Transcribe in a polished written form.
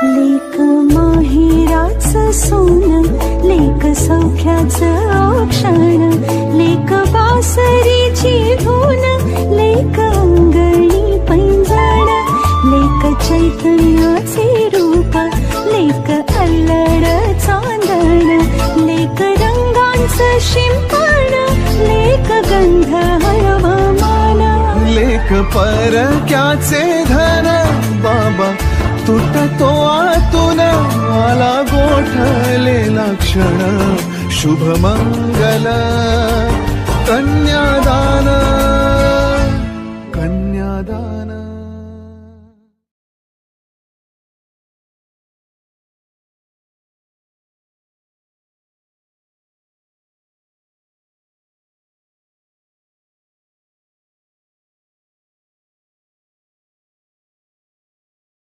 लेक माहेराचं सोनं, लेक सौख्याचं क्षण, लेक बासरीची धून, लेक अंगणी पैंजण, लेक चैतन्याचे रूप, लेक अल्लड चांदण, लेक रंगांचं शिंपण, लेक गंध हवामान, लेक परक्याचे धन, बाबा तुटतो आतून, आला गोठलेला क्षण, शुभ मंगल कन्यादान, कन्यादान.